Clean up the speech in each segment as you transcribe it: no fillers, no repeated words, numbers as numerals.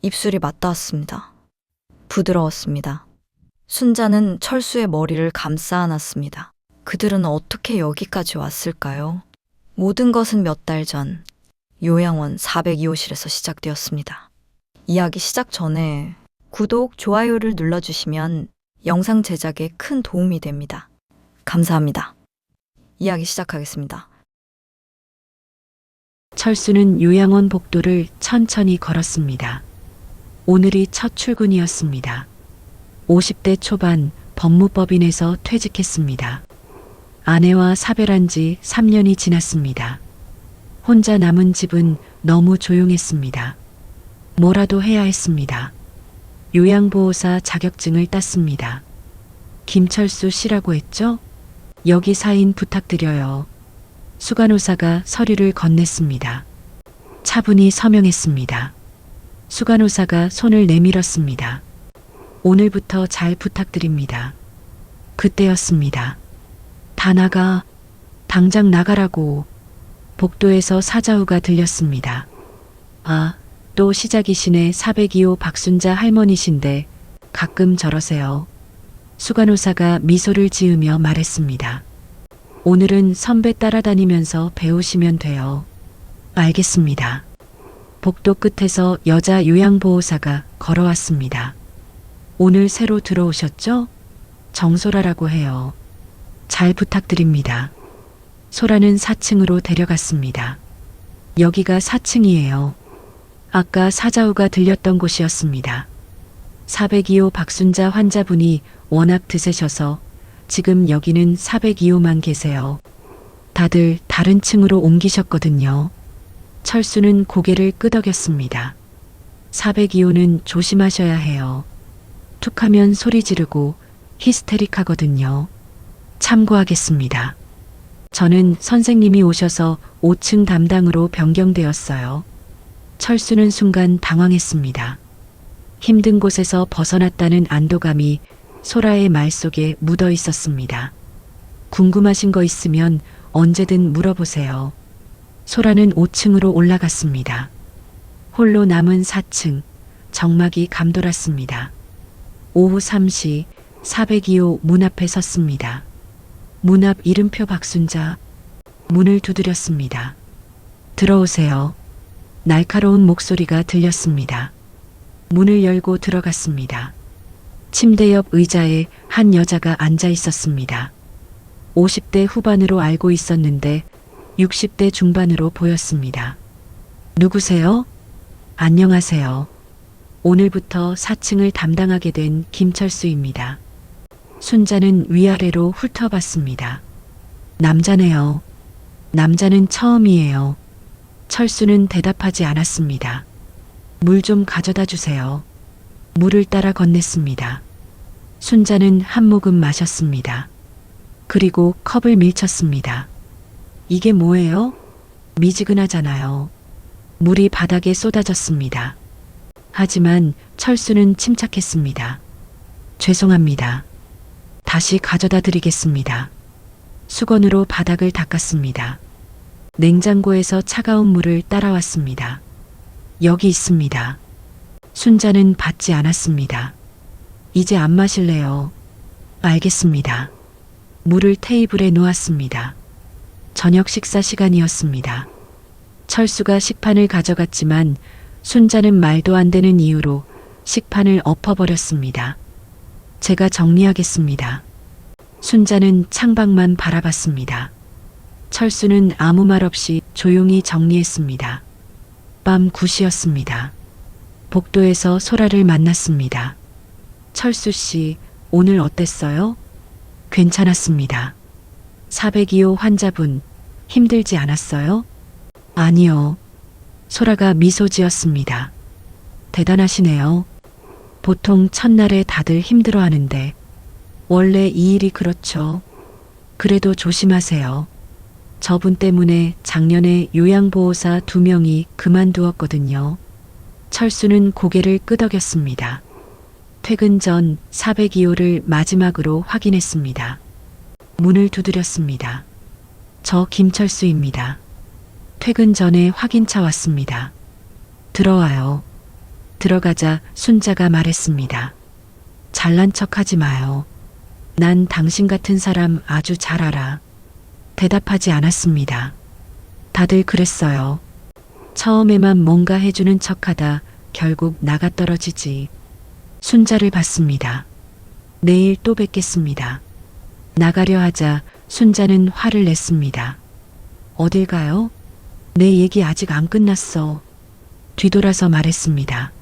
입술이 맞닿았습니다. 부드러웠습니다. 순자는 철수의 머리를 감싸 안았습니다. 그들은 어떻게 여기까지 왔을까요? 모든 것은 몇 달 전 요양원 402호실에서 시작되었습니다. 이야기 시작 전에 구독, 좋아요를 눌러주시면 영상 제작에 큰 도움이 됩니다. 감사합니다. 이야기 시작하겠습니다. 철수는 요양원 복도를 천천히 걸었습니다. 오늘이 첫 출근이었습니다. 50대 초반 법무법인에서 퇴직했습니다. 아내와 사별한 지 3년이 지났습니다. 혼자 남은 집은 너무 조용했습니다. 뭐라도 해야 했습니다. 요양보호사 자격증을 땄습니다. 김철수 씨라고 했죠? 여기 사인 부탁드려요. 수간호사가 서류를 건넸습니다. 차분히 서명했습니다. 수간호사가 손을 내밀었습니다. 오늘부터 잘 부탁드립니다. 그때였습니다. 다 나가. 당장 나가라고. 복도에서 사자후가 들렸습니다. 아, 또 시작이시네. 402호 박순자 할머니신데 가끔 저러세요. 수간호사가 미소를 지으며 말했습니다. 오늘은 선배 따라다니면서 배우시면 돼요. 알겠습니다. 복도 끝에서 여자 요양보호사가 걸어왔습니다. 오늘 새로 들어오셨죠? 정소라라고 해요. 잘 부탁드립니다. 소라는 4층으로 데려갔습니다. 여기가 4층이에요. 아까 사자후가 들렸던 곳이었습니다. 402호 박순자 환자분이 워낙 드세셔서 지금 여기는 402호만 계세요. 다들 다른 층으로 옮기셨거든요. 철수는 고개를 끄덕였습니다. 402호는 조심하셔야 해요. 툭하면 소리 지르고 히스테릭하거든요. 참고하겠습니다. 저는 선생님이 오셔서 5층 담당으로 변경되었어요. 철수는 순간 당황했습니다. 힘든 곳에서 벗어났다는 안도감이 소라의 말 속에 묻어 있었습니다. 궁금하신 거 있으면 언제든 물어보세요. 소라는 5층으로 올라갔습니다. 홀로 남은 4층, 정막이 감돌았습니다. 오후 3시 402호 문 앞에 섰습니다. 문 앞 이름표 박순자. 문을 두드렸습니다. 들어오세요. 날카로운 목소리가 들렸습니다. 문을 열고 들어갔습니다. 침대 옆 의자에 한 여자가 앉아 있었습니다. 50대 후반으로 알고 있었는데 60대 중반으로 보였습니다. 누구세요? 안녕하세요. 오늘부터 4층을 담당하게 된 김철수입니다. 순자는 위아래로 훑어봤습니다. 남자네요. 남자는 처음이에요. 철수는 대답하지 않았습니다. 물 좀 가져다 주세요. 물을 따라 건넸습니다. 순자는 한 모금 마셨습니다. 그리고 컵을 밀쳤습니다. 이게 뭐예요? 미지근하잖아요. 물이 바닥에 쏟아졌습니다. 하지만 철수는 침착했습니다. 죄송합니다. 다시 가져다 드리겠습니다. 수건으로 바닥을 닦았습니다. 냉장고에서 차가운 물을 따라왔습니다. 여기 있습니다. 순자는 받지 않았습니다. 이제 안 마실래요? 알겠습니다. 물을 테이블에 놓았습니다. 저녁 식사 시간이었습니다. 철수가 식판을 가져갔지만 순자는 말도 안 되는 이유로 식판을 엎어버렸습니다. 제가 정리하겠습니다. 순자는 창밖만 바라봤습니다. 철수는 아무 말 없이 조용히 정리했습니다. 밤 9시였습니다. 복도에서 소라를 만났습니다. 철수 씨, 오늘 어땠어요? 괜찮았습니다. 402호 환자분, 힘들지 않았어요? 아니요. 소라가 미소 지었습니다. 대단하시네요. 보통 첫날에 다들 힘들어 하는데, 원래 이 일이 그렇죠. 그래도 조심하세요. 저분 때문에 작년에 요양보호사 2명이 그만두었거든요. 철수는 고개를 끄덕였습니다. 퇴근 전 402호를 마지막으로 확인했습니다. 문을 두드렸습니다. 저 김철수입니다. 퇴근 전에 확인차 왔습니다. 들어와요. 들어가자 순자가 말했습니다. 잘난 척하지 마요. 난 당신 같은 사람 아주 잘 알아. 대답하지 않았습니다. 다들 그랬어요. 처음에만 뭔가 해주는 척하다 결국 나가 떨어지지. 순자를 봤습니다. 내일 또 뵙겠습니다. 나가려 하자 순자는 화를 냈습니다. 어딜 가요? 내 얘기 아직 안 끝났어. 뒤돌아서 말했습니다.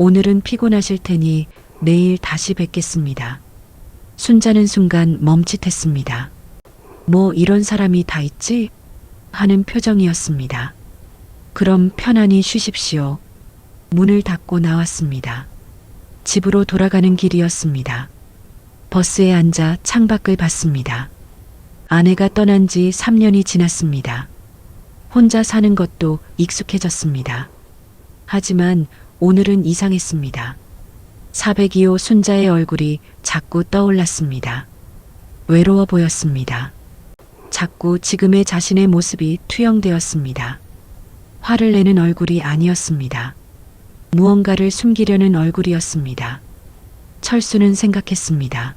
오늘은 피곤하실 테니 내일 다시 뵙겠습니다. 순자는 순간 멈칫했습니다. 뭐 이런 사람이 다 있지? 하는 표정이었습니다. 그럼 편안히 쉬십시오. 문을 닫고 나왔습니다. 집으로 돌아가는 길이었습니다. 버스에 앉아 창밖을 봤습니다. 아내가 떠난 지 3년이 지났습니다. 혼자 사는 것도 익숙해졌습니다. 하지만 오늘은 이상했습니다. 402호 순자의 얼굴이 자꾸 떠올랐습니다. 외로워 보였습니다. 자꾸 지금의 자신의 모습이 투영되었습니다. 화를 내는 얼굴이 아니었습니다. 무언가를 숨기려는 얼굴이었습니다. 철수는 생각했습니다.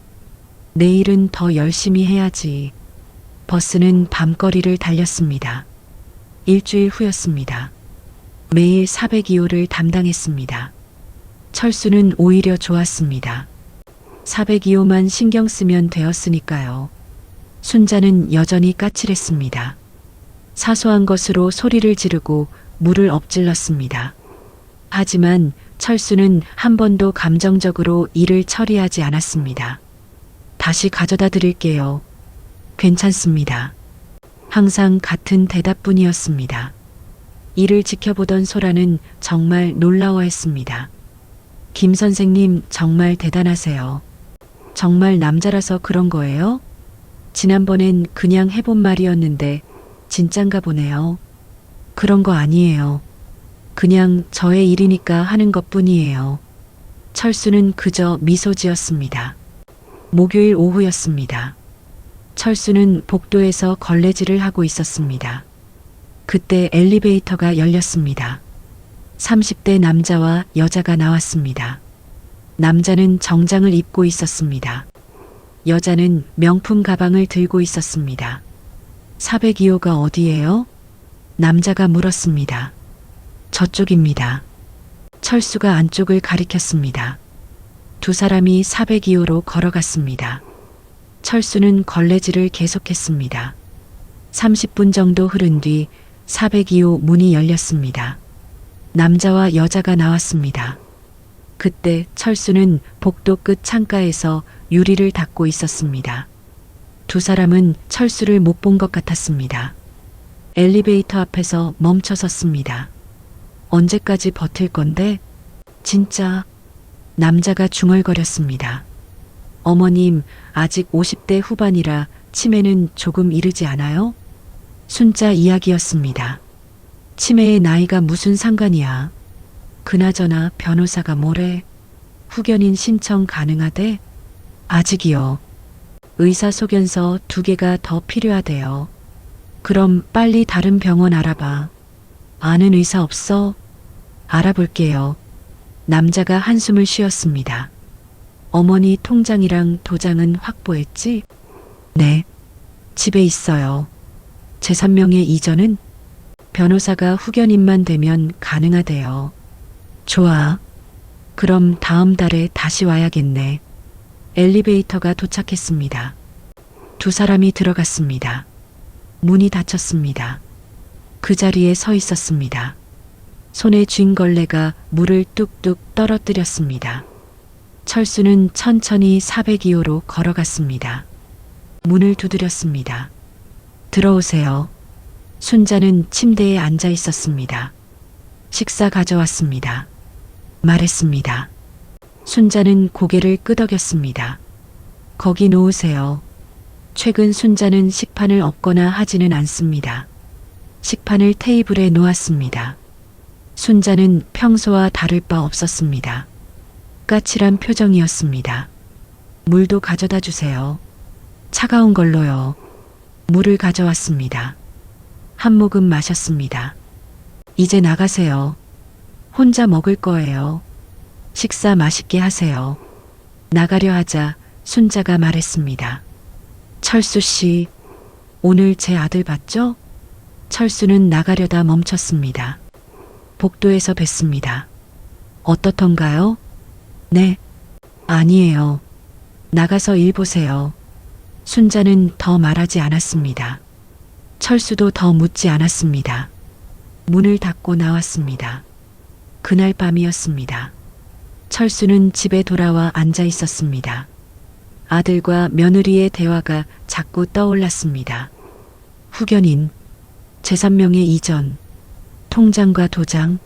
내일은 더 열심히 해야지. 버스는 밤거리를 달렸습니다. 일주일 후였습니다. 매일 402호를 담당했습니다. 철수는 오히려 좋았습니다. 402호만 신경 쓰면 되었으니까요. 순자는 여전히 까칠했습니다. 사소한 것으로 소리를 지르고 물을 엎질렀습니다. 하지만 철수는 한 번도 감정적으로 일을 처리하지 않았습니다. 다시 가져다 드릴게요. 괜찮습니다. 항상 같은 대답뿐이었습니다. 이를 지켜보던 소라는 정말 놀라워했습니다. 김 선생님 정말 대단하세요. 정말 남자라서 그런 거예요? 지난번엔 그냥 해본 말이었는데 진짠가 보네요. 그런 거 아니에요. 그냥 저의 일이니까 하는 것뿐이에요. 철수는 그저 미소 지었습니다. 목요일 오후였습니다. 철수는 복도에서 걸레질을 하고 있었습니다. 그때 엘리베이터가 열렸습니다. 30대 남자와 여자가 나왔습니다. 남자는 정장을 입고 있었습니다. 여자는 명품 가방을 들고 있었습니다. 402호가 어디예요? 남자가 물었습니다. 저쪽입니다. 철수가 안쪽을 가리켰습니다. 두 사람이 402호로 걸어갔습니다. 철수는 걸레질을 계속했습니다. 30분 정도 흐른 뒤 402호 문이 열렸습니다. 남자와 여자가 나왔습니다. 그때 철수는 복도 끝 창가에서 유리를 닦고 있었습니다. 두 사람은 철수를 못 본 것 같았습니다. 엘리베이터 앞에서 멈춰 섰습니다. 언제까지 버틸 건데? 진짜. 남자가 중얼거렸습니다. 어머님, 아직 50대 후반이라 치매는 조금 이르지 않아요? 순자 이야기였습니다. 치매의 나이가 무슨 상관이야. 그나저나 변호사가 뭐래? 후견인 신청 가능하대? 아직이요. 의사소견서 2개가 더 필요하대요. 그럼 빨리 다른 병원 알아봐. 아는 의사 없어? 알아볼게요. 남자가 한숨을 쉬었습니다. 어머니 통장이랑 도장은 확보했지? 네. 집에 있어요. 제3명의 이전은? 변호사가 후견인만 되면 가능하대요. 좋아. 그럼 다음 달에 다시 와야겠네. 엘리베이터가 도착했습니다. 두 사람이 들어갔습니다. 문이 닫혔습니다. 그 자리에 서 있었습니다. 손에 쥔 걸레가 물을 뚝뚝 떨어뜨렸습니다. 철수는 천천히 402호로 걸어갔습니다. 문을 두드렸습니다. 들어오세요. 순자는 침대에 앉아 있었습니다. 식사 가져왔습니다. 말했습니다. 순자는 고개를 끄덕였습니다. 거기 놓으세요. 최근 순자는 식판을 엎거나 하지는 않습니다. 식판을 테이블에 놓았습니다. 순자는 평소와 다를 바 없었습니다. 까칠한 표정이었습니다. 물도 가져다 주세요. 차가운 걸로요. 물을 가져왔습니다. 한 모금 마셨습니다. 이제 나가세요. 혼자 먹을 거예요. 식사 맛있게 하세요. 나가려 하자 순자가 말했습니다. 철수 씨, 오늘 제 아들 봤죠? 철수는 나가려다 멈췄습니다. 복도에서 뵀습니다. 어떻던가요? 네. 아니에요. 나가서 일 보세요. 순자는 더 말하지 않았습니다. 철수도 더 묻지 않았습니다. 문을 닫고 나왔습니다. 그날 밤이었습니다. 철수는 집에 돌아와 앉아 있었습니다. 아들과 며느리의 대화가 자꾸 떠올랐습니다. 후견인, 제3명의 이전, 통장과 도장.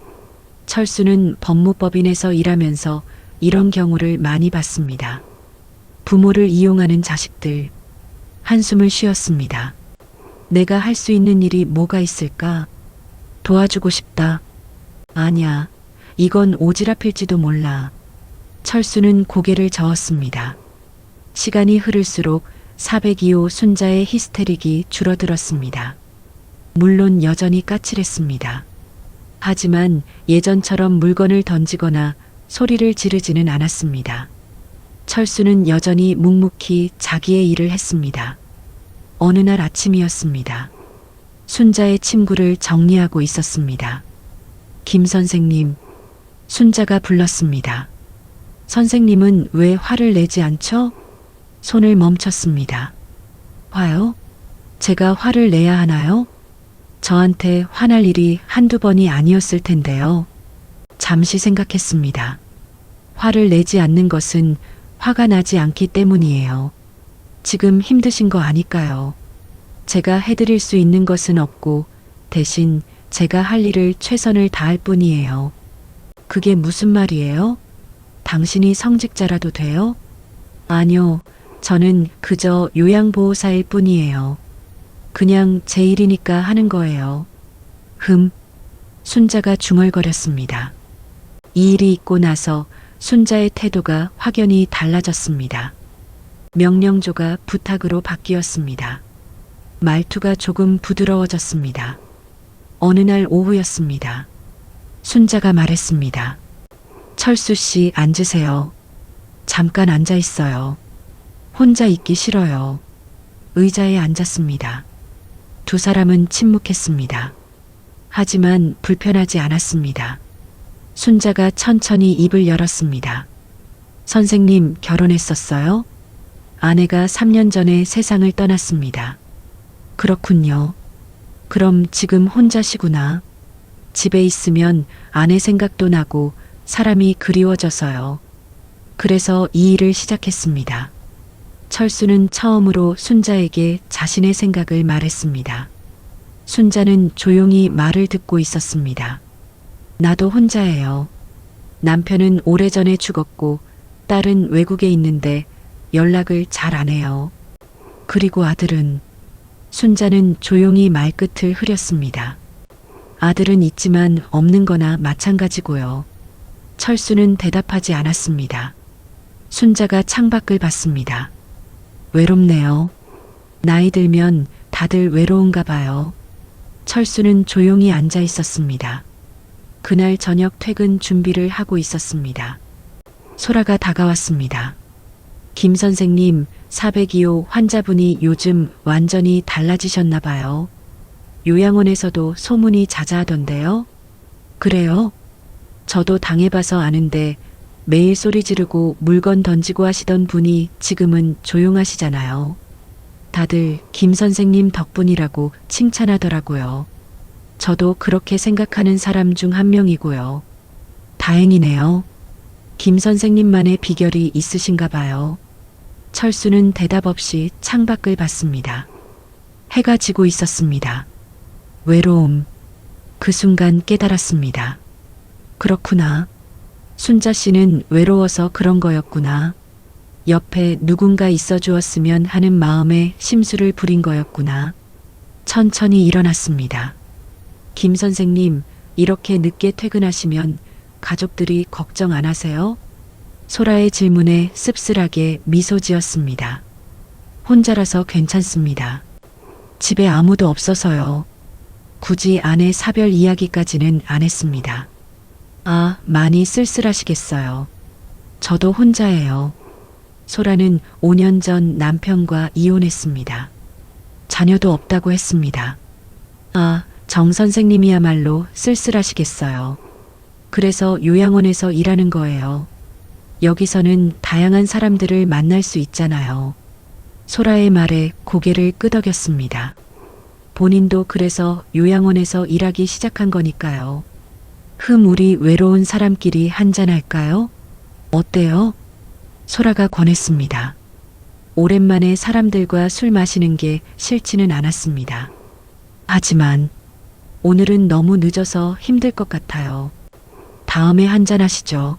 철수는 법무법인에서 일하면서 이런 경우를 많이 봤습니다. 부모를 이용하는 자식들. 한숨을 쉬었습니다. 내가 할 수 있는 일이 뭐가 있을까? 도와주고 싶다. 아냐, 이건 오지랖일지도 몰라. 철수는 고개를 저었습니다. 시간이 흐를수록 402호 순자의 히스테릭이 줄어들었습니다. 물론 여전히 까칠했습니다. 하지만 예전처럼 물건을 던지거나 소리를 지르지는 않았습니다. 철수는 여전히 묵묵히 자기의 일을 했습니다. 어느 날 아침이었습니다. 순자의 침구를 정리하고 있었습니다. 김 선생님, 순자가 불렀습니다. 선생님은 왜 화를 내지 않죠? 손을 멈췄습니다. 화요? 제가 화를 내야 하나요? 저한테 화날 일이 한두 번이 아니었을 텐데요. 잠시 생각했습니다. 화를 내지 않는 것은 화가 나지 않기 때문이에요. 지금 힘드신 거 아니까요. 제가 해드릴 수 있는 것은 없고 대신 제가 할 일을 최선을 다할 뿐이에요. 그게 무슨 말이에요? 당신이 성직자라도 돼요? 아니요, 저는 그저 요양보호사일 뿐이에요. 그냥 제 일이니까 하는 거예요. 순자가 중얼거렸습니다. 이 일이 있고 나서 순자의 태도가 확연히 달라졌습니다. 명령조가 부탁으로 바뀌었습니다. 말투가 조금 부드러워졌습니다. 어느 날 오후였습니다. 순자가 말했습니다. 철수 씨, 앉으세요. 잠깐 앉아 있어요. 혼자 있기 싫어요. 의자에 앉았습니다. 두 사람은 침묵했습니다. 하지만 불편하지 않았습니다. 순자가 천천히 입을 열었습니다. 선생님, 결혼했었어요? 아내가 3년 전에 세상을 떠났습니다. 그렇군요. 그럼 지금 혼자시구나. 집에 있으면 아내 생각도 나고 사람이 그리워져서요. 그래서 이 일을 시작했습니다. 철수는 처음으로 순자에게 자신의 생각을 말했습니다. 순자는 조용히 말을 듣고 있었습니다. 나도 혼자예요. 남편은 오래전에 죽었고 딸은 외국에 있는데 연락을 잘 안 해요. 그리고 아들은. 순자는 조용히 말끝을 흐렸습니다. 아들은 있지만 없는 거나 마찬가지고요. 철수는 대답하지 않았습니다. 순자가 창밖을 봤습니다. 외롭네요. 나이 들면 다들 외로운가 봐요. 철수는 조용히 앉아 있었습니다. 그날 저녁 퇴근 준비를 하고 있었습니다. 소라가 다가왔습니다. 김 선생님, 402호 환자분이 요즘 완전히 달라지셨나 봐요. 요양원에서도 소문이 자자하던데요. 그래요? 저도 당해봐서 아는데 매일 소리 지르고 물건 던지고 하시던 분이 지금은 조용하시잖아요. 다들 김 선생님 덕분이라고 칭찬하더라고요. 저도 그렇게 생각하는 사람 중 한 명이고요. 다행이네요. 김 선생님만의 비결이 있으신가 봐요. 철수는 대답 없이 창밖을 봤습니다. 해가 지고 있었습니다. 외로움. 그 순간 깨달았습니다. 그렇구나. 순자 씨는 외로워서 그런 거였구나. 옆에 누군가 있어 주었으면 하는 마음에 심술을 부린 거였구나. 천천히 일어났습니다. 김 선생님, 이렇게 늦게 퇴근하시면 가족들이 걱정 안 하세요? 소라의 질문에 씁쓸하게 미소 지었습니다. 혼자라서 괜찮습니다. 집에 아무도 없어서요. 굳이 아내 사별 이야기까지는 안 했습니다. 아, 많이 쓸쓸하시겠어요. 저도 혼자예요. 소라는 5년 전 남편과 이혼했습니다. 자녀도 없다고 했습니다. 아, 정 선생님이야말로 쓸쓸하시겠어요. 그래서 요양원에서 일하는 거예요. 여기서는 다양한 사람들을 만날 수 있잖아요. 소라의 말에 고개를 끄덕였습니다. 본인도 그래서 요양원에서 일하기 시작한 거니까요. 우리 외로운 사람끼리 한잔할까요? 어때요? 소라가 권했습니다. 오랜만에 사람들과 술 마시는 게 싫지는 않았습니다. 하지만 오늘은 너무 늦어서 힘들 것 같아요. 다음에 한잔하시죠.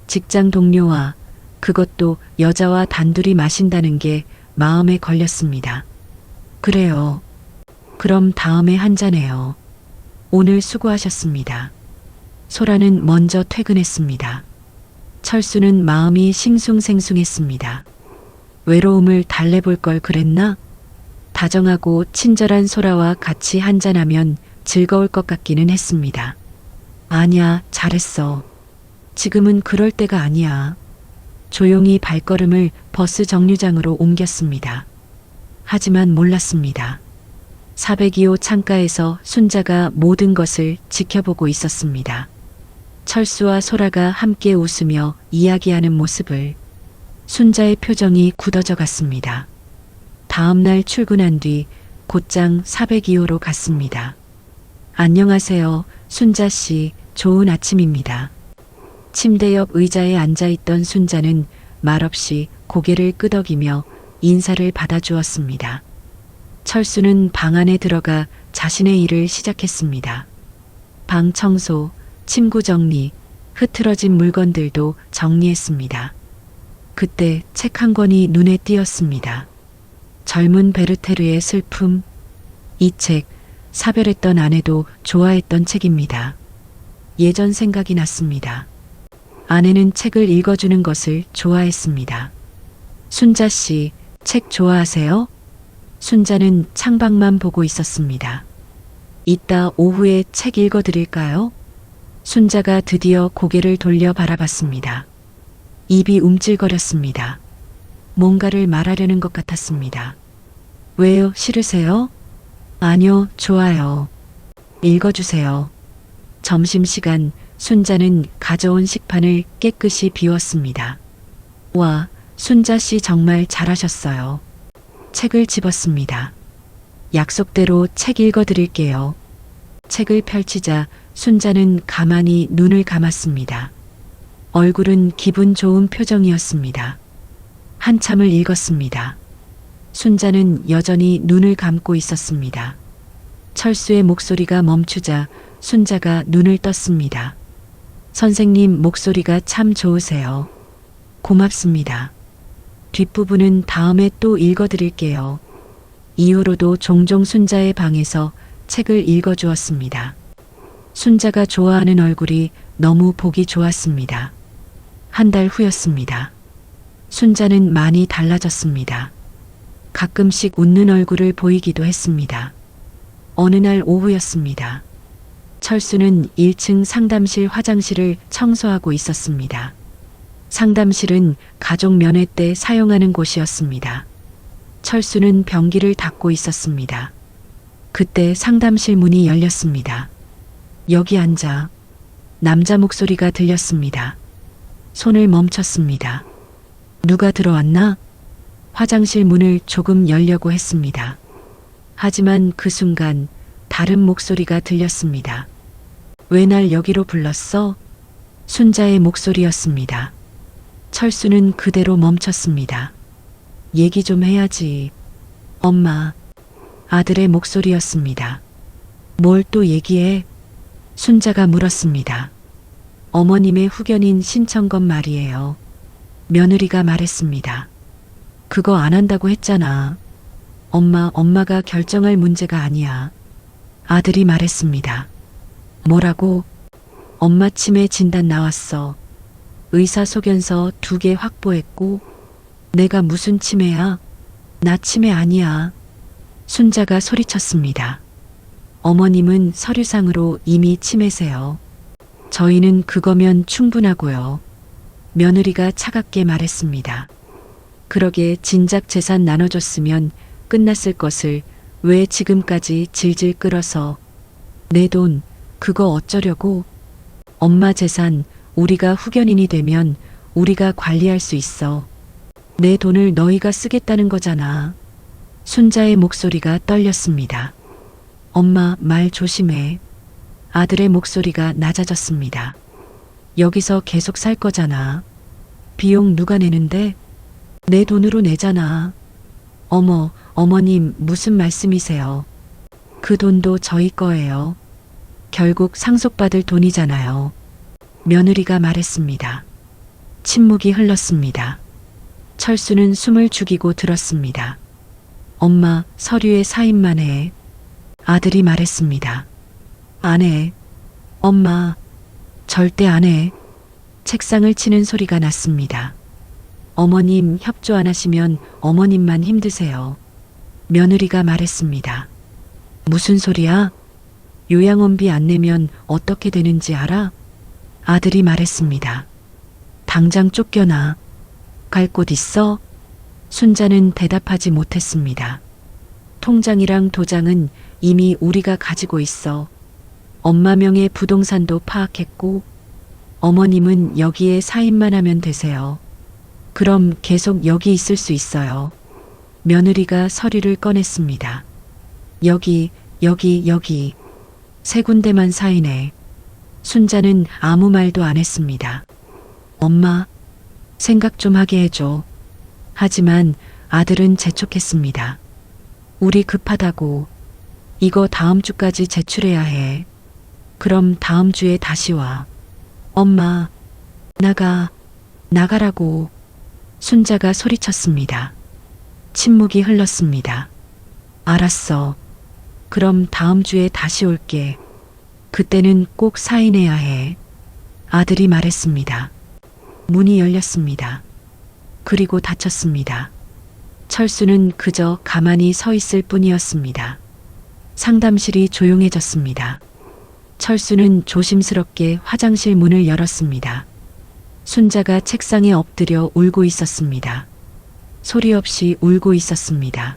직장 동료와 그것도 여자와 단둘이 마신다는 게 마음에 걸렸습니다. 그래요. 그럼 다음에 한잔해요. 오늘 수고하셨습니다. 소라는 먼저 퇴근했습니다. 철수는 마음이 싱숭생숭했습니다. 외로움을 달래볼 걸 그랬나? 다정하고 친절한 소라와 같이 한잔하면 즐거울 것 같기는 했습니다. 아니야, 잘했어. 지금은 그럴 때가 아니야. 조용히 발걸음을 버스 정류장으로 옮겼습니다. 하지만 몰랐습니다. 402호 창가에서 순자가 모든 것을 지켜보고 있었습니다. 철수와 소라가 함께 웃으며 이야기하는 모습을. 순자의 표정이 굳어져 갔습니다. 다음 날 출근한 뒤 곧장 402호로 갔습니다. 안녕하세요, 순자 씨. 좋은 아침입니다. 침대 옆 의자에 앉아있던 순자는 말없이 고개를 끄덕이며 인사를 받아주었습니다. 철수는 방 안에 들어가 자신의 일을 시작했습니다. 방 청소, 침구 정리, 흐트러진 물건들도 정리했습니다. 그때 책 한 권이 눈에 띄었습니다. 젊은 베르테르의 슬픔. 이 책, 사별했던 아내도 좋아했던 책입니다. 예전 생각이 났습니다. 아내는 책을 읽어주는 것을 좋아했습니다. 순자 씨, 책 좋아하세요? 순자는 창밖만 보고 있었습니다. 이따 오후에 책 읽어드릴까요? 순자가 드디어 고개를 돌려 바라봤습니다. 입이 움찔거렸습니다. 뭔가를 말하려는 것 같았습니다. 왜요? 싫으세요? 아니요, 좋아요. 읽어주세요. 점심시간 순자는 가져온 식판을 깨끗이 비웠습니다. 와, 순자 씨 정말 잘하셨어요. 책을 집었습니다. 약속대로 책 읽어드릴게요. 책을 펼치자 순자는 가만히 눈을 감았습니다. 얼굴은 기분 좋은 표정이었습니다. 한참을 읽었습니다. 순자는 여전히 눈을 감고 있었습니다. 철수의 목소리가 멈추자 순자가 눈을 떴습니다. 선생님 목소리가 참 좋으세요. 고맙습니다. 뒷부분은 다음에 또 읽어드릴게요. 이후로도 종종 순자의 방에서 책을 읽어주었습니다. 순자가 좋아하는 얼굴이 너무 보기 좋았습니다. 한 달 후였습니다. 순자는 많이 달라졌습니다. 가끔씩 웃는 얼굴을 보이기도 했습니다. 어느 날 오후였습니다. 철수는 1층 상담실 화장실을 청소하고 있었습니다. 상담실은 가족 면회 때 사용하는 곳이었습니다. 철수는 변기를 닦고 있었습니다. 그때 상담실 문이 열렸습니다. 여기 앉아. 남자 목소리가 들렸습니다. 손을 멈췄습니다. 누가 들어왔나? 화장실 문을 조금 열려고 했습니다. 하지만 그 순간 다른 목소리가 들렸습니다. 왜 날 여기로 불렀어? 순자의 목소리였습니다. 철수는 그대로 멈췄습니다. 얘기 좀 해야지. 엄마. 아들의 목소리였습니다. 뭘 또 얘기해? 순자가 물었습니다. 어머님의 후견인 신청건 말이에요. 며느리가 말했습니다. 그거 안 한다고 했잖아. 엄마가 결정할 문제가 아니야. 아들이 말했습니다. 뭐라고? 엄마 치매 진단 나왔어. 의사소견서 2개 확보했고. 내가 무슨 치매야? 나 치매 아니야. 순자가 소리쳤습니다. 어머님은 서류상으로 이미 치매세요. 저희는 그거면 충분하고요. 며느리가 차갑게 말했습니다. 그러게 진작 재산 나눠줬으면 끝났을 것을 왜 지금까지 질질 끌어서 내 돈 그거 어쩌려고? 엄마 재산 우리가 후견인이 되면 우리가 관리할 수 있어. 내 돈을 너희가 쓰겠다는 거잖아. 순자의 목소리가 떨렸습니다. 엄마 말 조심해. 아들의 목소리가 낮아졌습니다. 여기서 계속 살 거잖아. 비용 누가 내는데? 내 돈으로 내잖아. 어머, 어머님 무슨 말씀이세요? 그 돈도 저희 거예요. 결국 상속받을 돈이잖아요. 며느리가 말했습니다. 침묵이 흘렀습니다. 철수는 숨을 죽이고 들었습니다. 엄마, 서류에 사인만 해. 아들이 말했습니다. 안 해. 엄마, 절대 안 해. 책상을 치는 소리가 났습니다. 어머님 협조 안 하시면 어머님만 힘드세요. 며느리가 말했습니다. 무슨 소리야? 요양원비 안 내면 어떻게 되는지 알아? 아들이 말했습니다. 당장 쫓겨나. 갈 곳 있어? 순자는 대답하지 못했습니다. 통장이랑 도장은 이미 우리가 가지고 있어. 엄마 명의 부동산도 파악했고, 어머님은 여기에 사인만 하면 되세요. 그럼 계속 여기 있을 수 있어요. 며느리가 서류를 꺼냈습니다. 여기. 세 군데만 사인해. 순자는 아무 말도 안 했습니다. 엄마, 생각 좀 하게 해줘. 하지만 아들은 재촉했습니다. 우리 급하다고. 이거 다음 주까지 제출해야 해. 그럼 다음 주에 다시 와. 엄마, 나가라고. 순자가 소리쳤습니다. 침묵이 흘렀습니다. 알았어. 그럼 다음 주에 다시 올게. 그때는 꼭 사인해야 해. 아들이 말했습니다. 문이 열렸습니다. 그리고 닫혔습니다. 철수는 그저 가만히 서 있을 뿐이었습니다. 상담실이 조용해졌습니다. 철수는 조심스럽게 화장실 문을 열었습니다. 순자가 책상에 엎드려 울고 있었습니다. 소리 없이 울고 있었습니다.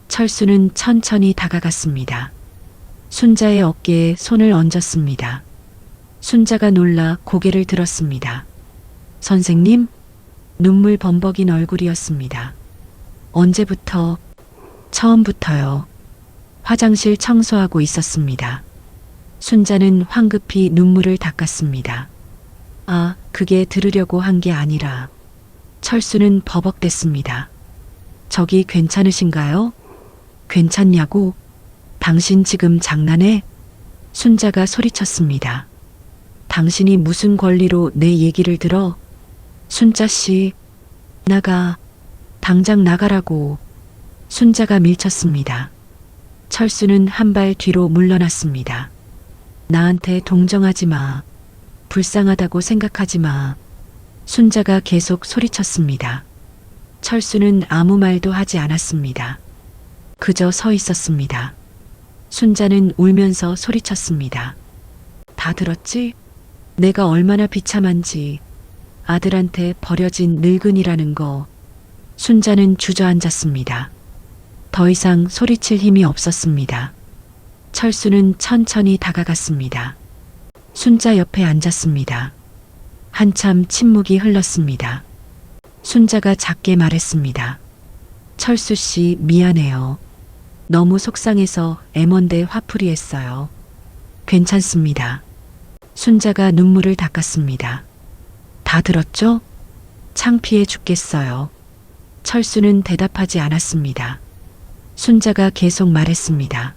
철수는 천천히 다가갔습니다. 순자의 어깨에 손을 얹었습니다. 순자가 놀라 고개를 들었습니다. 선생님? 눈물 범벅인 얼굴이었습니다. 언제부터? 처음부터요. 화장실 청소하고 있었습니다. 순자는 황급히 눈물을 닦았습니다. 아, 그게 들으려고 한 게 아니라. 철수는 버벅댔습니다. 저기 괜찮으신가요? 괜찮냐고? 당신 지금 장난해? 순자가 소리쳤습니다. 당신이 무슨 권리로 내 얘기를 들어? 순자 씨, 당장 나가라고. 순자가 밀쳤습니다. 철수는 한 발 뒤로 물러났습니다. 나한테 동정하지 마. 불쌍하다고 생각하지 마. 순자가 계속 소리쳤습니다. 철수는 아무 말도 하지 않았습니다. 그저 서 있었습니다. 순자는 울면서 소리쳤습니다. 다 들었지? 내가 얼마나 비참한지. 아들한테 버려진 늙은이라는 거. 순자는 주저앉았습니다. 더 이상 소리칠 힘이 없었습니다. 철수는 천천히 다가갔습니다. 순자 옆에 앉았습니다. 한참 침묵이 흘렀습니다. 순자가 작게 말했습니다. 철수 씨 미안해요. 너무 속상해서 애먼데 화풀이 했어요. 괜찮습니다. 순자가 눈물을 닦았습니다. 다 들었죠? 창피해 죽겠어요. 철수는 대답하지 않았습니다. 순자가 계속 말했습니다.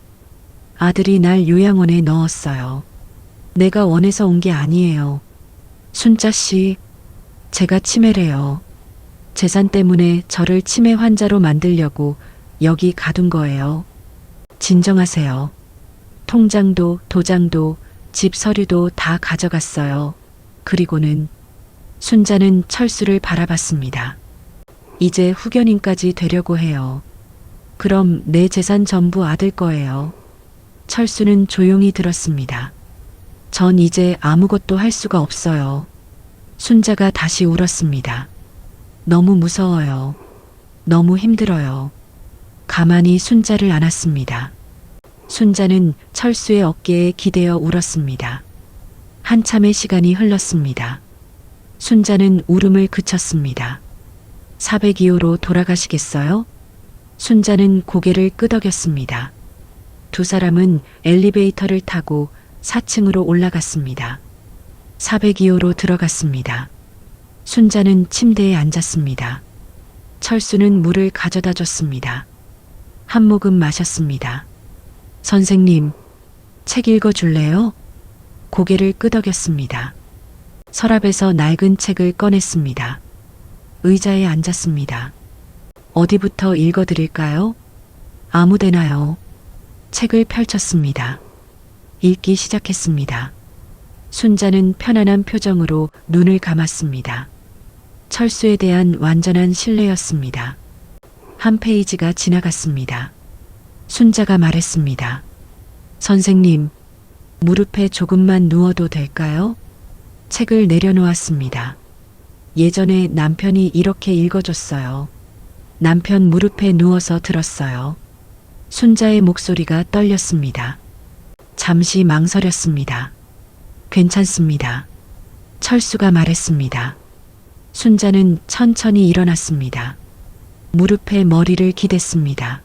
아들이 날 요양원에 넣었어요. 내가 원해서 온 게 아니에요. 순자 씨, 제가 치매래요. 재산 때문에 저를 치매 환자로 만들려고 여기 가둔 거예요. 진정하세요. 통장도 도장도 집 서류도 다 가져갔어요. 그리고는 순자는 철수를 바라봤습니다. 이제 후견인까지 되려고 해요. 그럼 내 재산 전부 아들 거예요. 철수는 조용히 들었습니다. 전 이제 아무것도 할 수가 없어요. 순자가 다시 울었습니다. 너무 무서워요. 너무 힘들어요. 가만히 순자를 안았습니다. 순자는 철수의 어깨에 기대어 울었습니다. 한참의 시간이 흘렀습니다. 순자는 울음을 그쳤습니다. 402호로 돌아가시겠어요? 순자는 고개를 끄덕였습니다. 두 사람은 엘리베이터를 타고 4층으로 올라갔습니다. 402호로 들어갔습니다. 순자는 침대에 앉았습니다. 철수는 물을 가져다 줬습니다. 한 모금 마셨습니다. 선생님, 책 읽어 줄래요? 고개를 끄덕였습니다. 서랍에서 낡은 책을 꺼냈습니다. 의자에 앉았습니다. 어디부터 읽어 드릴까요? 아무 데나요. 책을 펼쳤습니다. 읽기 시작했습니다. 순자는 편안한 표정으로 눈을 감았습니다. 철수에 대한 완전한 신뢰였습니다. 한 페이지가 지나갔습니다. 순자가 말했습니다. 선생님, 무릎에 조금만 누워도 될까요? 책을 내려놓았습니다. 예전에 남편이 이렇게 읽어줬어요. 남편 무릎에 누워서 들었어요. 순자의 목소리가 떨렸습니다. 잠시 망설였습니다. 괜찮습니다. 철수가 말했습니다. 순자는 천천히 일어났습니다. 무릎에 머리를 기댔습니다.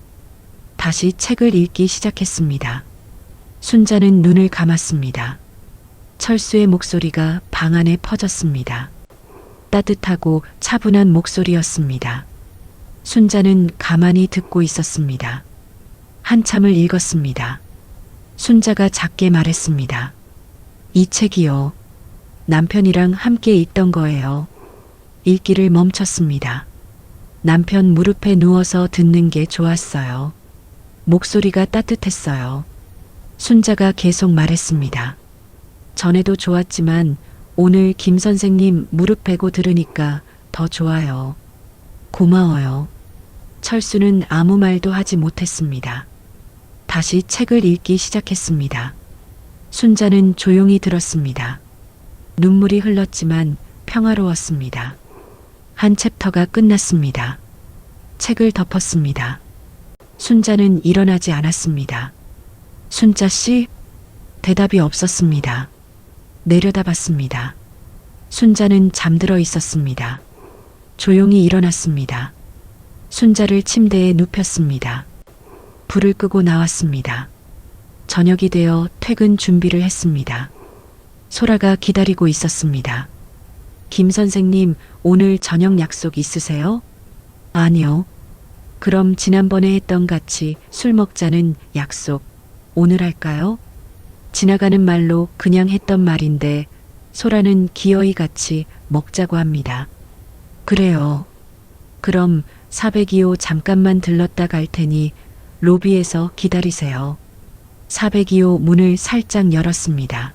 다시 책을 읽기 시작했습니다. 순자는 눈을 감았습니다. 철수의 목소리가 방 안에 퍼졌습니다. 따뜻하고 차분한 목소리였습니다. 순자는 가만히 듣고 있었습니다. 한참을 읽었습니다. 순자가 작게 말했습니다. 이 책이요. 남편이랑 함께 읽던 거예요. 읽기를 멈췄습니다. 남편 무릎에 누워서 듣는 게 좋았어요. 목소리가 따뜻했어요. 순자가 계속 말했습니다. 전에도 좋았지만 오늘 김 선생님 무릎 베고 들으니까 더 좋아요. 고마워요. 철수는 아무 말도 하지 못했습니다. 다시 책을 읽기 시작했습니다. 순자는 조용히 들었습니다. 눈물이 흘렀지만 평화로웠습니다. 한 챕터가 끝났습니다. 책을 덮었습니다. 순자는 일어나지 않았습니다. 순자 씨? 대답이 없었습니다. 내려다봤습니다. 순자는 잠들어 있었습니다. 조용히 일어났습니다. 순자를 침대에 눕혔습니다. 불을 끄고 나왔습니다. 저녁이 되어 퇴근 준비를 했습니다. 소라가 기다리고 있었습니다. 김 선생님, 오늘 저녁 약속 있으세요? 아니요. 그럼 지난번에 했던 같이 술 먹자는 약속, 오늘 할까요? 지나가는 말로 그냥 했던 말인데 소라는 기어이 같이 먹자고 합니다. 그래요. 그럼 402호 잠깐만 들렀다 갈 테니 로비에서 기다리세요. 402호 문을 살짝 열었습니다.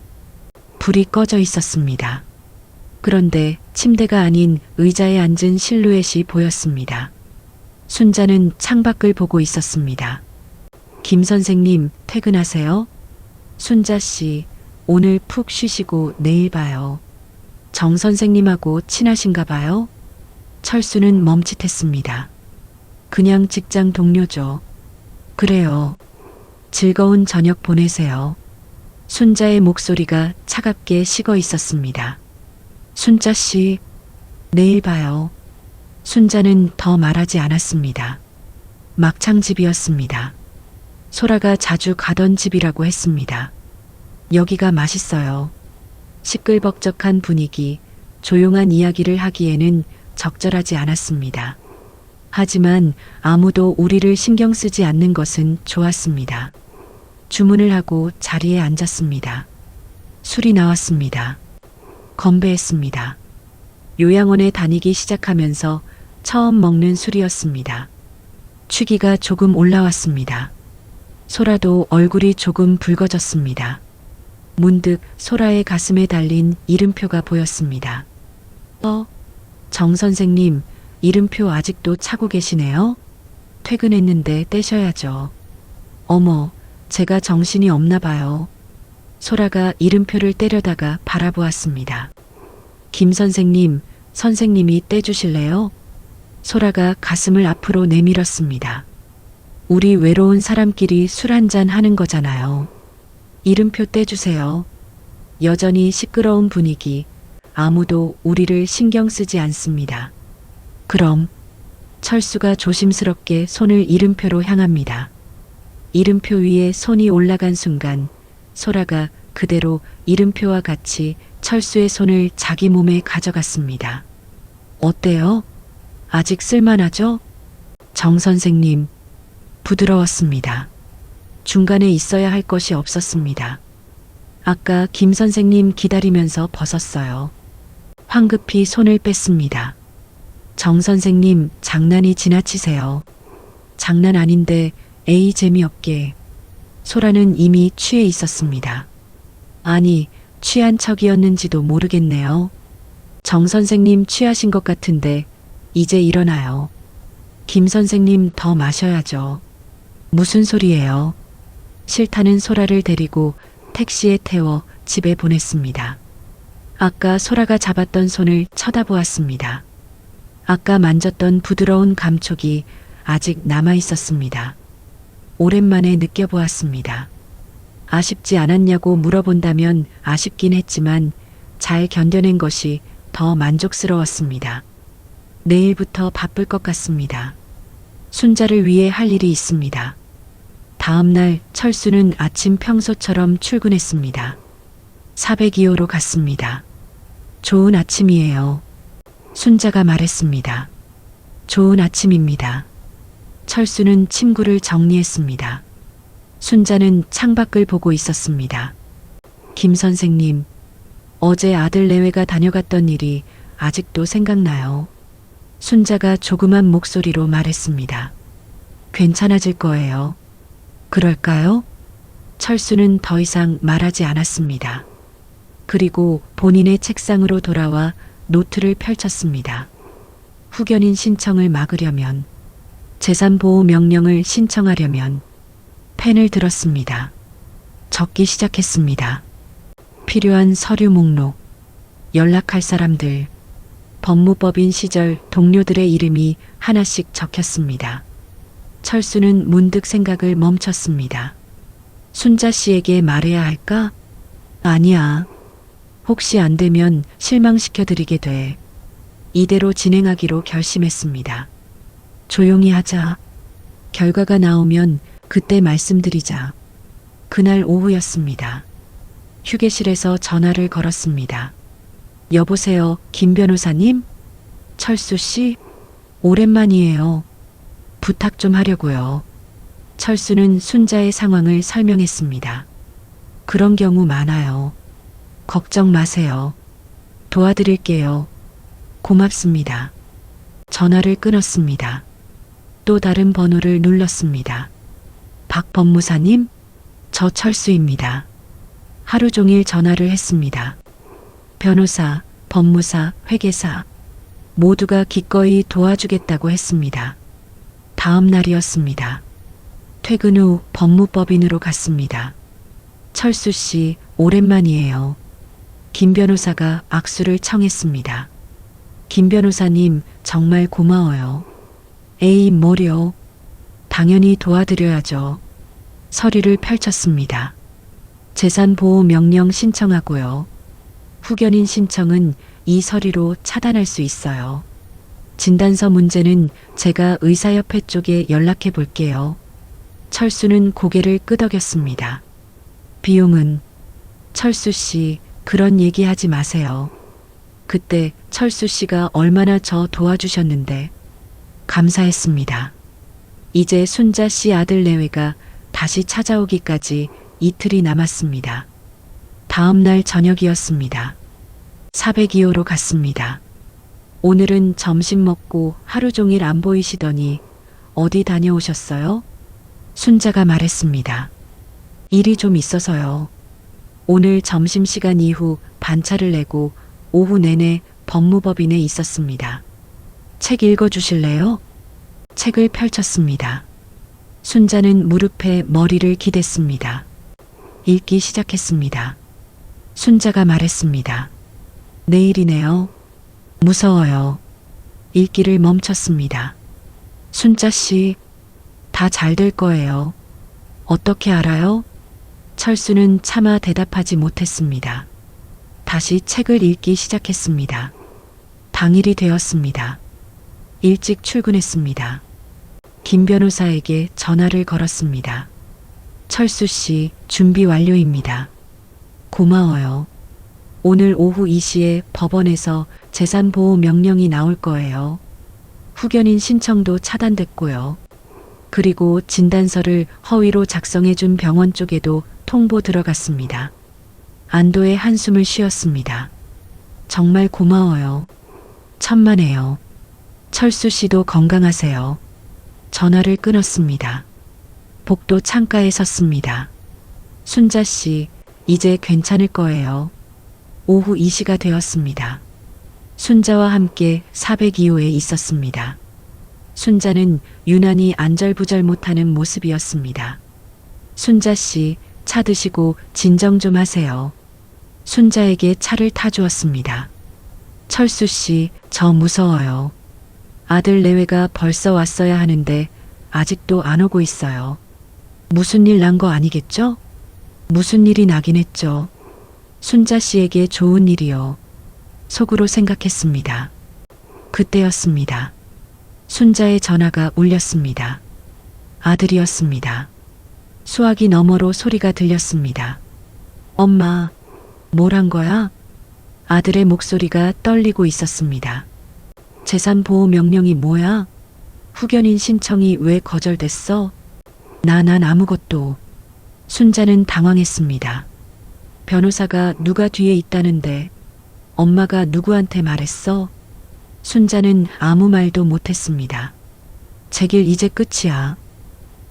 불이 꺼져 있었습니다. 그런데 침대가 아닌 의자에 앉은 실루엣이 보였습니다. 순자는 창밖을 보고 있었습니다. 김 선생님, 퇴근하세요? 순자 씨, 오늘 푹 쉬시고 내일 봐요. 정 선생님하고 친하신가 봐요? 철수는 멈칫했습니다. 그냥 직장 동료죠. 그래요. 즐거운 저녁 보내세요. 순자의 목소리가 차갑게 식어 있었습니다. 순자 씨, 내일 봐요. 순자는 더 말하지 않았습니다. 막창집이었습니다. 소라가 자주 가던 집이라고 했습니다. 여기가 맛있어요. 시끌벅적한 분위기, 조용한 이야기를 하기에는 적절하지 않았습니다. 하지만 아무도 우리를 신경 쓰지 않는 것은 좋았습니다. 주문을 하고 자리에 앉았습니다. 술이 나왔습니다. 건배했습니다. 요양원에 다니기 시작하면서 처음 먹는 술이었습니다. 취기가 조금 올라왔습니다. 소라도 얼굴이 조금 붉어졌습니다. 문득 소라의 가슴에 달린 이름표가 보였습니다. 정 선생님, 이름표 아직도 차고 계시네요? 퇴근했는데 떼셔야죠. 어머, 제가 정신이 없나 봐요. 소라가 이름표를 떼려다가 바라보았습니다. 김 선생님, 선생님이 떼주실래요? 소라가 가슴을 앞으로 내밀었습니다. 우리 외로운 사람끼리 술 한잔 하는 거잖아요. 이름표 떼주세요. 여전히 시끄러운 분위기. 아무도 우리를 신경 쓰지 않습니다. 그럼 철수가 조심스럽게 손을 이름표로 향합니다. 이름표 위에 손이 올라간 순간 소라가 그대로 이름표와 같이 철수의 손을 자기 몸에 가져갔습니다. 어때요? 아직 쓸만하죠? 정 선생님, 부드러웠습니다. 중간에 있어야 할 것이 없었습니다. 아까 김 선생님 기다리면서 벗었어요. 황급히 손을 뺐습니다. 정 선생님, 장난이 지나치세요. 장난 아닌데 에이 재미없게. 소라는 이미 취해 있었습니다. 아니, 취한 척이었는지도 모르겠네요. 정 선생님 취하신 것 같은데 이제 일어나요. 김 선생님 더 마셔야죠. 무슨 소리예요? 싫다는 소라를 데리고 택시에 태워 집에 보냈습니다. 아까 소라가 잡았던 손을 쳐다보았습니다. 아까 만졌던 부드러운 감촉이 아직 남아 있었습니다. 오랜만에 느껴보았습니다. 아쉽지 않았냐고 물어본다면 아쉽긴 했지만 잘 견뎌낸 것이 더 만족스러웠습니다. 내일부터 바쁠 것 같습니다. 순자를 위해 할 일이 있습니다. 다음 날 철수는 아침 평소처럼 출근했습니다. 402호로 갔습니다. 좋은 아침이에요. 순자가 말했습니다. 좋은 아침입니다. 철수는 침구를 정리했습니다. 순자는 창밖을 보고 있었습니다. 김 선생님, 어제 아들 내외가 다녀갔던 일이 아직도 생각나요. 순자가 조그만 목소리로 말했습니다. 괜찮아질 거예요. 그럴까요? 철수는 더 이상 말하지 않았습니다. 그리고 본인의 책상으로 돌아와 노트를 펼쳤습니다. 후견인 신청을 막으려면, 재산보호 명령을 신청하려면 펜을 들었습니다. 적기 시작했습니다. 필요한 서류 목록, 연락할 사람들, 법무법인 시절 동료들의 이름이 하나씩 적혔습니다. 철수는 문득 생각을 멈췄습니다. 순자 씨에게 말해야 할까? 아니야. 혹시 안 되면 실망시켜드리게 돼. 이대로 진행하기로 결심했습니다. 조용히 하자. 결과가 나오면 그때 말씀드리자. 그날 오후였습니다. 휴게실에서 전화를 걸었습니다. 여보세요, 김 변호사님? 철수 씨? 오랜만이에요. 부탁 좀 하려고요. 철수는 순자의 상황을 설명했습니다. 그런 경우 많아요. 걱정 마세요. 도와드릴게요. 고맙습니다. 전화를 끊었습니다. 또 다른 번호를 눌렀습니다. 박 법무사님? 저 철수입니다. 하루 종일 전화를 했습니다. 변호사, 법무사, 회계사 모두가 기꺼이 도와주겠다고 했습니다. 다음 날이었습니다. 퇴근 후 법무법인으로 갔습니다. 철수 씨, 오랜만이에요. 김 변호사가 악수를 청했습니다. 김 변호사님, 정말 고마워요. 에이, 뭐려. 당연히 도와드려야죠. 서류를 펼쳤습니다. 재산보호 명령 신청하고요. 후견인 신청은 이 서류로 차단할 수 있어요. 진단서 문제는 제가 의사협회 쪽에 연락해 볼게요. 철수는 고개를 끄덕였습니다. 비용은? 철수 씨, 그런 얘기 하지 마세요. 그때 철수 씨가 얼마나 저 도와주셨는데. 감사했습니다. 이제 순자 씨 아들 내외가 다시 찾아오기까지 이틀이 남았습니다. 다음 날 저녁이었습니다. 402호로 갔습니다. 오늘은 점심 먹고 하루 종일 안 보이시더니 어디 다녀오셨어요? 순자가 말했습니다. 일이 좀 있어서요. 오늘 점심시간 이후 반차를 내고 오후 내내 법무법인에 있었습니다. 책 읽어주실래요? 책을 펼쳤습니다. 순자는 무릎에 머리를 기댔습니다. 읽기 시작했습니다. 순자가 말했습니다. 내일이네요. 무서워요. 읽기를 멈췄습니다. 순자 씨, 다 잘 될 거예요. 어떻게 알아요? 철수는 차마 대답하지 못했습니다. 다시 책을 읽기 시작했습니다. 당일이 되었습니다. 일찍 출근했습니다. 김 변호사에게 전화를 걸었습니다. 철수 씨, 준비 완료입니다. 고마워요. 오늘 오후 2시에 법원에서 재산보호 명령이 나올 거예요. 후견인 신청도 차단됐고요. 그리고 진단서를 허위로 작성해준 병원 쪽에도 통보 들어갔습니다. 안도의 한숨을 쉬었습니다. 정말 고마워요. 천만에요. 철수 씨도 건강하세요. 전화를 끊었습니다. 복도 창가에 섰습니다. 순자 씨, 이제 괜찮을 거예요. 오후 2시가 되었습니다. 순자와 함께 402호에 있었습니다. 순자는 유난히 안절부절 못하는 모습이었습니다. 순자 씨, 차 드시고 진정 좀 하세요. 순자에게 차를 타주었습니다. 철수 씨, 저 무서워요. 아들 내외가 벌써 왔어야 하는데 아직도 안 오고 있어요. 무슨 일 난 거 아니겠죠? 무슨 일이 나긴 했죠. 순자 씨에게 좋은 일이요. 속으로 생각했습니다. 그때였습니다. 순자의 전화가 울렸습니다. 아들이었습니다. 수화기 너머로 소리가 들렸습니다. 엄마, 뭘 한 거야? 아들의 목소리가 떨리고 있었습니다. 재산보호 명령이 뭐야? 후견인 신청이 왜 거절됐어? 난 아무것도. 순자는 당황했습니다. 변호사가 누가 뒤에 있다는데 엄마가 누구한테 말했어? 순자는 아무 말도 못했습니다. 제 길 이제 끝이야.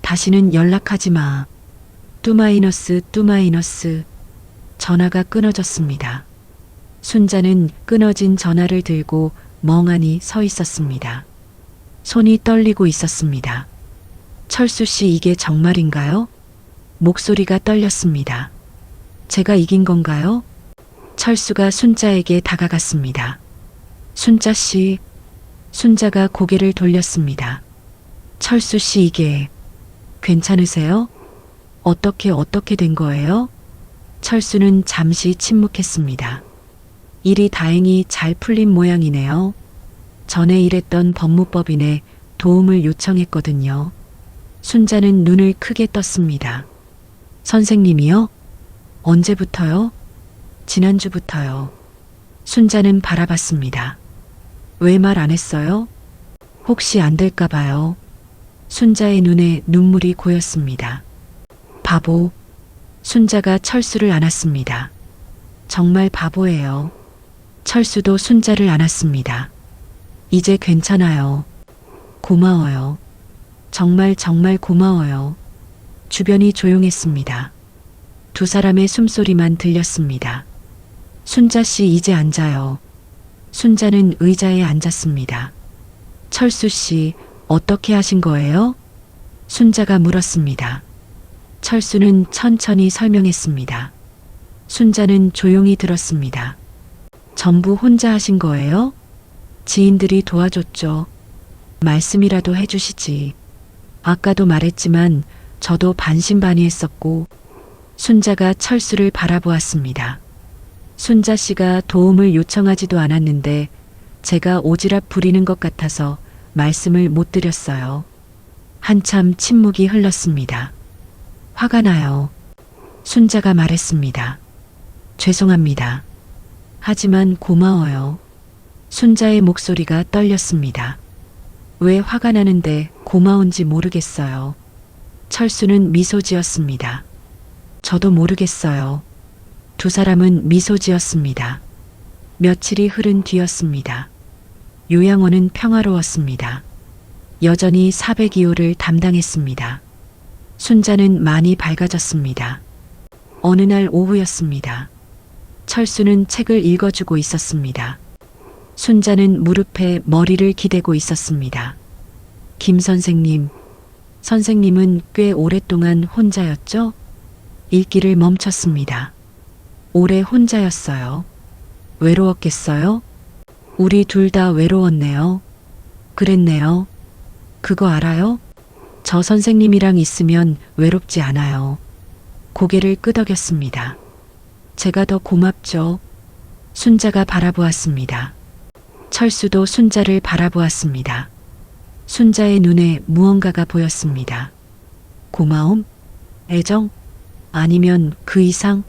다시는 연락하지 마. 뚜마이너스. 전화가 끊어졌습니다. 순자는 끊어진 전화를 들고 멍하니 서 있었습니다. 손이 떨리고 있었습니다. 철수 씨, 이게 정말인가요? 목소리가 떨렸습니다. 제가 이긴 건가요? 철수가 순자에게 다가갔습니다. 순자 씨, 순자가 고개를 돌렸습니다. 철수 씨, 이게 괜찮으세요? 어떻게 된 거예요? 철수는 잠시 침묵했습니다. 일이 다행히 잘 풀린 모양이네요. 전에 일했던 법무법인에 도움을 요청했거든요. 순자는 눈을 크게 떴습니다. 선생님이요? 언제부터요? 지난주부터요. 순자는 바라봤습니다. 왜 말 안 했어요? 혹시 안 될까 봐요. 순자의 눈에 눈물이 고였습니다. 바보. 순자가 철수를 안았습니다. 정말 바보예요. 철수도 순자를 안았습니다. 이제 괜찮아요. 고마워요. 정말 고마워요. 주변이 조용했습니다. 두 사람의 숨소리만 들렸습니다. 순자 씨, 이제 앉아요. 순자는 의자에 앉았습니다. 철수 씨, 어떻게 하신 거예요? 순자가 물었습니다. 철수는 천천히 설명했습니다. 순자는 조용히 들었습니다. 전부 혼자 하신 거예요? 지인들이 도와줬죠. 말씀이라도 해주시지. 아까도 말했지만 저도 반신반의했었고. 순자가 철수를 바라보았습니다. 순자 씨가 도움을 요청하지도 않았는데 제가 오지랖 부리는 것 같아서 말씀을 못 드렸어요. 한참 침묵이 흘렀습니다. 화가 나요. 순자가 말했습니다. 죄송합니다. 하지만 고마워요. 순자의 목소리가 떨렸습니다. 왜 화가 나는데 고마운지 모르겠어요. 철수는 미소 지었습니다. 저도 모르겠어요. 두 사람은 미소 지었습니다. 며칠이 흐른 뒤였습니다. 요양원은 평화로웠습니다. 여전히 402호를 담당했습니다. 순자는 많이 밝아졌습니다. 어느 날 오후였습니다. 철수는 책을 읽어주고 있었습니다. 순자는 무릎에 머리를 기대고 있었습니다. 김 선생님, 선생님은 꽤 오랫동안 혼자였죠? 읽기를 멈췄습니다. 오래 혼자였어요. 외로웠겠어요? 우리 둘 다 외로웠네요. 그랬네요. 그거 알아요? 저 선생님이랑 있으면 외롭지 않아요. 고개를 끄덕였습니다. 제가 더 고맙죠. 순자가 바라보았습니다. 철수도 순자를 바라보았습니다. 순자의 눈에 무언가가 보였습니다. 고마움? 애정? 아니면 그 이상?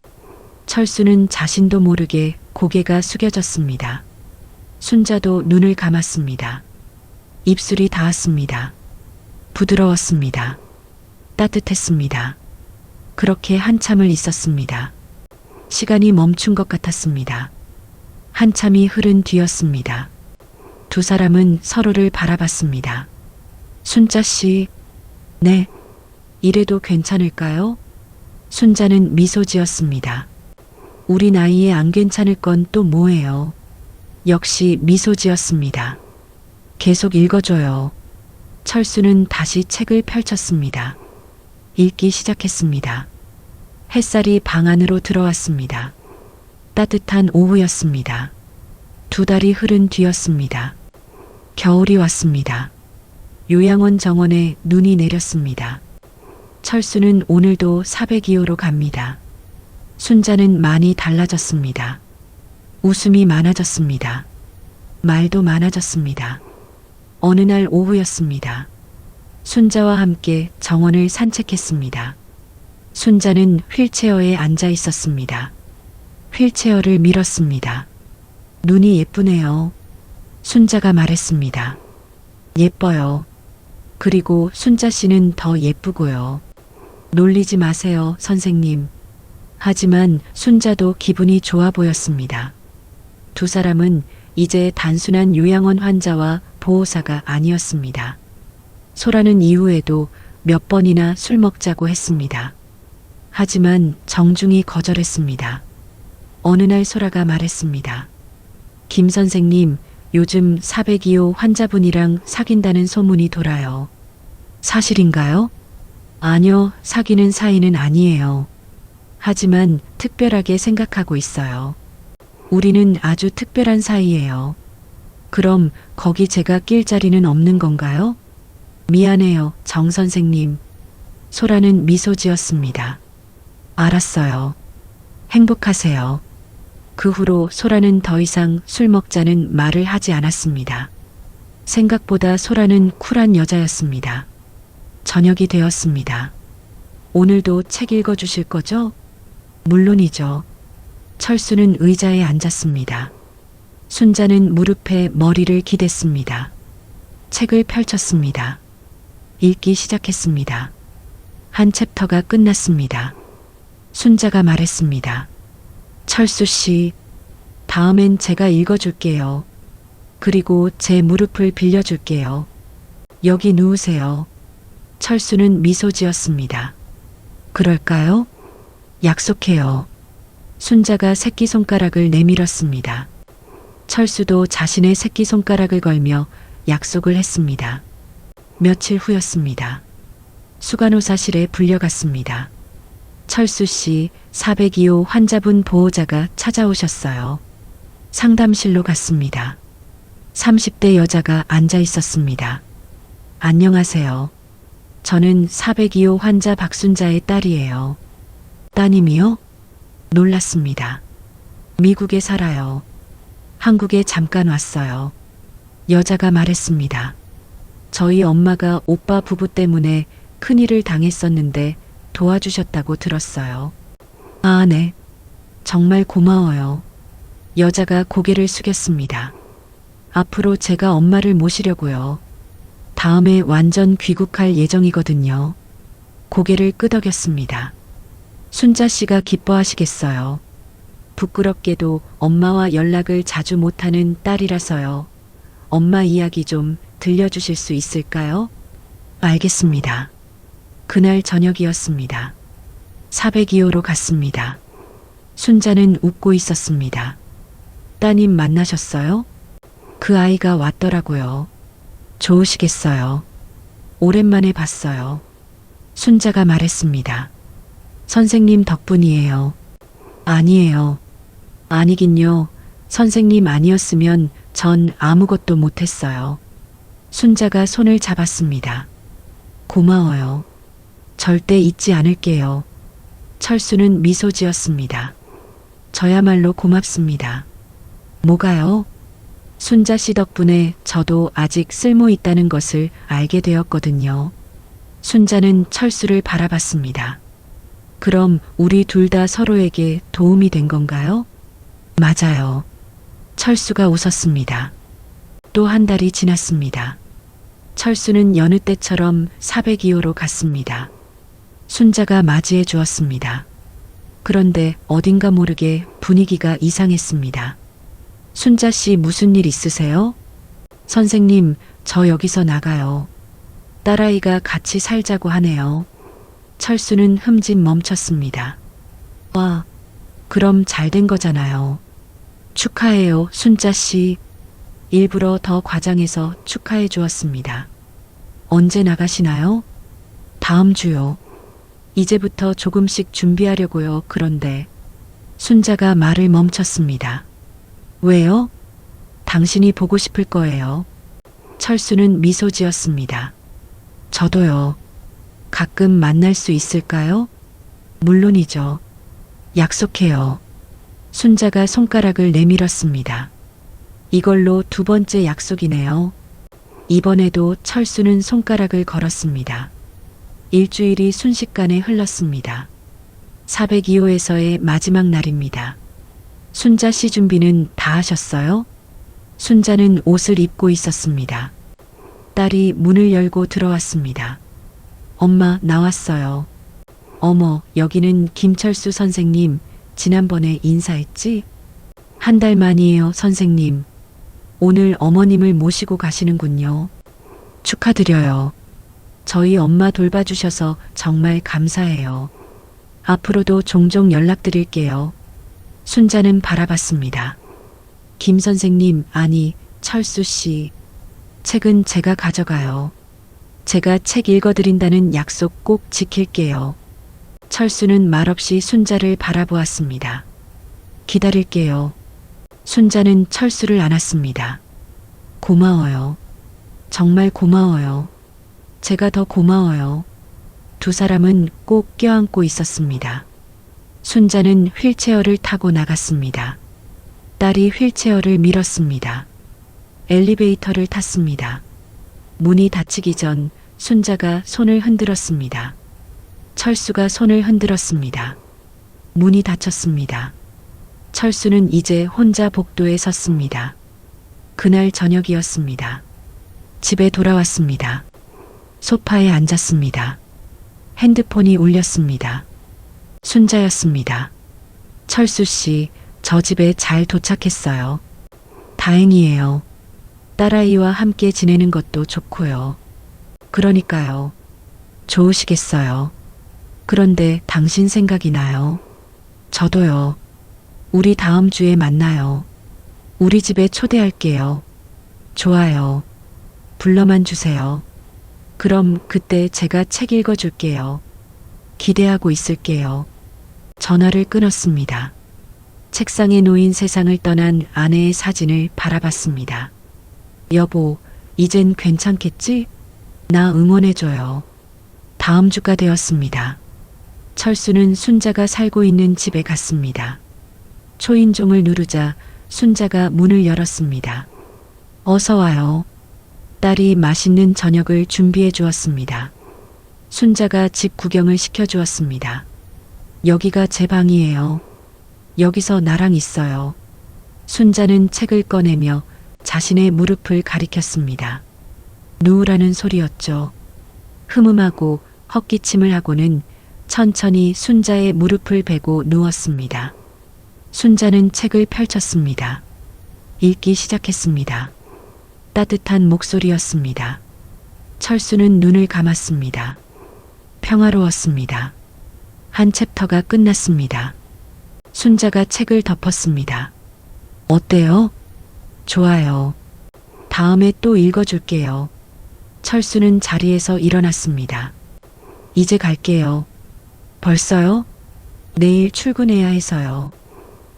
철수는 자신도 모르게 고개가 숙여졌습니다. 순자도 눈을 감았습니다. 입술이 닿았습니다. 부드러웠습니다. 따뜻했습니다. 그렇게 한참을 있었습니다. 시간이 멈춘 것 같았습니다. 한참이 흐른 뒤였습니다. 두 사람은 서로를 바라봤습니다. 순자 씨, 네, 이래도 괜찮을까요? 순자는 미소 지었습니다. 우리 나이에 안 괜찮을 건 또 뭐예요? 역시 미소 지었습니다. 계속 읽어줘요. 철수는 다시 책을 펼쳤습니다. 읽기 시작했습니다. 햇살이 방 안으로 들어왔습니다. 따뜻한 오후였습니다. 두 달이 흐른 뒤였습니다. 겨울이 왔습니다. 요양원 정원에 눈이 내렸습니다. 철수는 오늘도 402호로 갑니다. 순자는 많이 달라졌습니다. 웃음이 많아졌습니다. 말도 많아졌습니다. 어느 날 오후였습니다. 순자와 함께 정원을 산책했습니다. 순자는 휠체어에 앉아 있었습니다. 휠체어를 밀었습니다. 눈이 예쁘네요. 순자가 말했습니다. 예뻐요. 그리고 순자 씨는 더 예쁘고요. 놀리지 마세요, 선생님. 하지만 순자도 기분이 좋아 보였습니다. 두 사람은 이제 단순한 요양원 환자와 보호사가 아니었습니다. 소라는 이후에도 몇 번이나 술 먹자고 했습니다. 하지만 정중히 거절했습니다. 어느 날 소라가 말했습니다. 김 선생님, 요즘 402호 환자분이랑 사귄다는 소문이 돌아요. 사실인가요? 아니요, 사귀는 사이는 아니에요. 하지만 특별하게 생각하고 있어요. 우리는 아주 특별한 사이예요. 그럼 거기 제가 낄 자리는 없는 건가요? 미안해요, 정 선생님. 소라는 미소 지었습니다. 알았어요. 행복하세요. 그 후로 소라는 더 이상 술 먹자는 말을 하지 않았습니다. 생각보다 소라는 쿨한 여자였습니다. 저녁이 되었습니다. 오늘도 책 읽어주실 거죠? 물론이죠. 철수는 의자에 앉았습니다. 순자는 무릎에 머리를 기댔습니다. 책을 펼쳤습니다. 읽기 시작했습니다. 한 챕터가 끝났습니다. 순자가 말했습니다. 철수 씨, 다음엔 제가 읽어줄게요. 그리고 제 무릎을 빌려줄게요. 여기 누우세요. 철수는 미소 지었습니다. 그럴까요? 약속해요. 순자가 새끼손가락을 내밀었습니다. 철수도 자신의 새끼손가락을 걸며 약속을 했습니다. 며칠 후였습니다. 수간호사실에 불려갔습니다. 철수 씨, 402호 환자분 보호자가 찾아오셨어요. 상담실로 갔습니다. 30대 여자가 앉아 있었습니다. 안녕하세요. 저는 402호 환자 박순자의 딸이에요. 따님이요? 놀랐습니다. 미국에 살아요. 한국에 잠깐 왔어요. 여자가 말했습니다. 저희 엄마가 오빠 부부 때문에 큰일을 당했었는데 도와주셨다고 들었어요. 아, 네. 정말 고마워요. 여자가 고개를 숙였습니다. 앞으로 제가 엄마를 모시려고요. 다음에 완전 귀국할 예정이거든요. 고개를 끄덕였습니다. 순자 씨가 기뻐하시겠어요. 부끄럽게도 엄마와 연락을 자주 못하는 딸이라서요. 엄마 이야기 좀 들려주실 수 있을까요? 알겠습니다. 그날 저녁이었습니다. 402호로 갔습니다. 순자는 웃고 있었습니다. 따님 만나셨어요? 그 아이가 왔더라고요. 좋으시겠어요. 오랜만에 봤어요. 순자가 말했습니다. 선생님 덕분이에요. 아니에요. 아니긴요. 선생님 아니었으면 전 아무것도 못했어요. 순자가 손을 잡았습니다. 고마워요. 절대 잊지 않을게요. 철수는 미소 지었습니다. 저야말로 고맙습니다. 뭐가요? 순자 씨 덕분에 저도 아직 쓸모 있다는 것을 알게 되었거든요. 순자는 철수를 바라봤습니다. 그럼 우리 둘 다 서로에게 도움이 된 건가요? 맞아요. 철수가 웃었습니다. 또 한 달이 지났습니다. 철수는 여느 때처럼 402호로 갔습니다. 순자가 맞이해 주었습니다. 그런데 어딘가 모르게 분위기가 이상했습니다. 순자 씨 무슨 일 있으세요? 선생님, 저 여기서 나가요. 딸아이가 같이 살자고 하네요. 철수는 흠집 멈췄습니다. 와, 그럼 잘 된 거잖아요. 축하해요, 순자 씨. 일부러 더 과장해서 축하해 주었습니다. 언제 나가시나요? 다음 주요. 이제부터 조금씩 준비하려고요. 그런데 순자가 말을 멈췄습니다. 왜요? 당신이 보고 싶을 거예요. 철수는 미소 지었습니다. 저도요. 가끔 만날 수 있을까요? 물론이죠. 약속해요. 순자가 손가락을 내밀었습니다. 이걸로 두 번째 약속이네요. 이번에도 철수는 손가락을 걸었습니다. 일주일이 순식간에 흘렀습니다. 402호에서의 마지막 날입니다. 순자 씨 준비는 다 하셨어요? 순자는 옷을 입고 있었습니다. 딸이 문을 열고 들어왔습니다. 엄마, 나왔어요. 어머, 여기는 김철수 선생님. 지난번에 인사했지? 한 달 만이에요, 선생님. 오늘 어머님을 모시고 가시는군요. 축하드려요. 저희 엄마 돌봐주셔서 정말 감사해요. 앞으로도 종종 연락드릴게요. 순자는 바라봤습니다. 김 선생님, 아니, 철수 씨. 책은 제가 가져가요. 제가 책 읽어드린다는 약속 꼭 지킬게요. 철수는 말없이 순자를 바라보았습니다. 기다릴게요. 순자는 철수를 안았습니다. 고마워요. 정말 고마워요. 제가 더 고마워요. 두 사람은 꼭 껴안고 있었습니다. 순자는 휠체어를 타고 나갔습니다. 딸이 휠체어를 밀었습니다. 엘리베이터를 탔습니다. 문이 닫히기 전 순자가 손을 흔들었습니다. 철수가 손을 흔들었습니다. 문이 닫혔습니다. 철수는 이제 혼자 복도에 섰습니다. 그날 저녁이었습니다. 집에 돌아왔습니다. 소파에 앉았습니다. 핸드폰이 울렸습니다. 순자였습니다. 철수 씨, 저 집에 잘 도착했어요. 다행이에요. 딸아이와 함께 지내는 것도 좋고요. 그러니까요. 좋으시겠어요. 그런데 당신 생각이 나요. 저도요. 우리 다음 주에 만나요. 우리 집에 초대할게요. 좋아요. 불러만 주세요. 그럼 그때 제가 책 읽어줄게요. 기대하고 있을게요. 전화를 끊었습니다. 책상에 놓인 세상을 떠난 아내의 사진을 바라봤습니다. 여보, 이젠 괜찮겠지? 나 응원해줘요. 다음 주가 되었습니다. 철수는 순자가 살고 있는 집에 갔습니다. 초인종을 누르자 순자가 문을 열었습니다. 어서 와요. 딸이 맛있는 저녁을 준비해 주었습니다. 순자가 집 구경을 시켜주었습니다. 여기가 제 방이에요. 여기서 나랑 있어요. 순자는 책을 꺼내며 자신의 무릎을 가리켰습니다. 누우라는 소리였죠. 흠음하고 헛기침을 하고는 천천히 순자의 무릎을 베고 누웠습니다. 순자는 책을 펼쳤습니다. 읽기 시작했습니다. 따뜻한 목소리였습니다. 철수는 눈을 감았습니다. 평화로웠습니다. 한 챕터가 끝났습니다. 순자가 책을 덮었습니다. 어때요? 좋아요. 다음에 또 읽어줄게요. 철수는 자리에서 일어났습니다. 이제 갈게요. 벌써요? 내일 출근해야 해서요.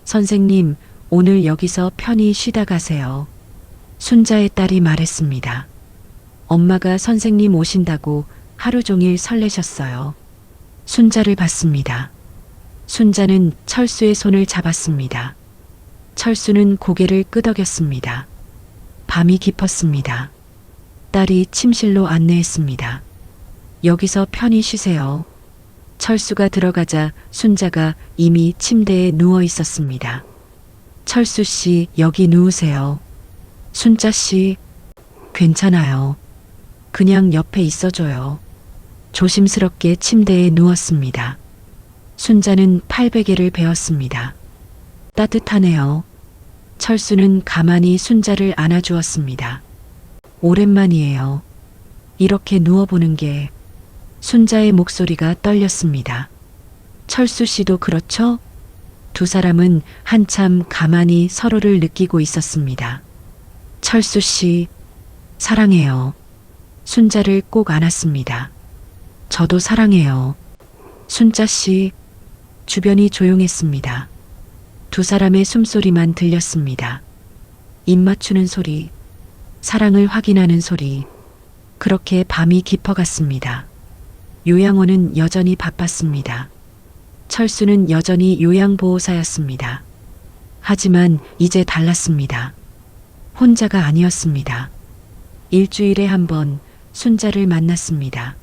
선생님, 오늘 여기서 편히 쉬다 가세요. 순자의 딸이 말했습니다. 엄마가 선생님 오신다고 하루 종일 설레셨어요. 순자를 봤습니다. 순자는 철수의 손을 잡았습니다. 철수는 고개를 끄덕였습니다. 밤이 깊었습니다. 딸이 침실로 안내했습니다. 여기서 편히 쉬세요. 철수가 들어가자 순자가 이미 침대에 누워 있었습니다. 철수 씨, 여기 누우세요. 순자 씨, 괜찮아요. 그냥 옆에 있어줘요. 조심스럽게 침대에 누웠습니다. 순자는 팔베개를 베었습니다. 따뜻하네요. 철수는 가만히 순자를 안아주었습니다. 오랜만이에요. 이렇게 누워보는 게. 순자의 목소리가 떨렸습니다. 철수 씨도 그렇죠? 두 사람은 한참 가만히 서로를 느끼고 있었습니다. 철수 씨, 사랑해요. 순자를 꼭 안았습니다. 저도 사랑해요. 순자 씨, 주변이 조용했습니다. 두 사람의 숨소리만 들렸습니다. 입 맞추는 소리, 사랑을 확인하는 소리. 그렇게 밤이 깊어갔습니다. 요양원은 여전히 바빴습니다. 철수는 여전히 요양보호사였습니다. 하지만 이제 달랐습니다. 혼자가 아니었습니다. 일주일에 한 번 순자를 만났습니다.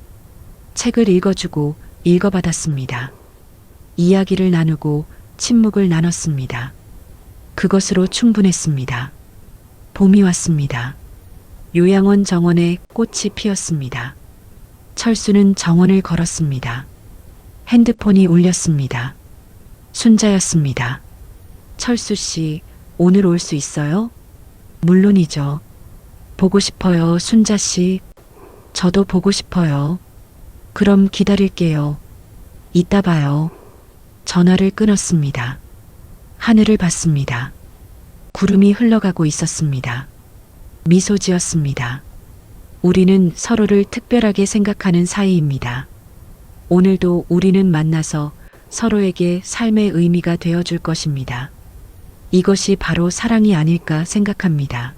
책을 읽어주고 읽어받았습니다. 이야기를 나누고 침묵을 나눴습니다. 그것으로 충분했습니다. 봄이 왔습니다. 요양원 정원에 꽃이 피었습니다. 철수는 정원을 걸었습니다. 핸드폰이 울렸습니다. 순자였습니다. 철수 씨, 오늘 올 수 있어요? 물론이죠. 보고 싶어요, 순자 씨. 저도 보고 싶어요. 그럼 기다릴게요. 이따 봐요. 전화를 끊었습니다. 하늘을 봤습니다. 구름이 흘러가고 있었습니다. 미소 지었습니다. 우리는 서로를 특별하게 생각하는 사이입니다. 오늘도 우리는 만나서 서로에게 삶의 의미가 되어줄 것입니다. 이것이 바로 사랑이 아닐까 생각합니다.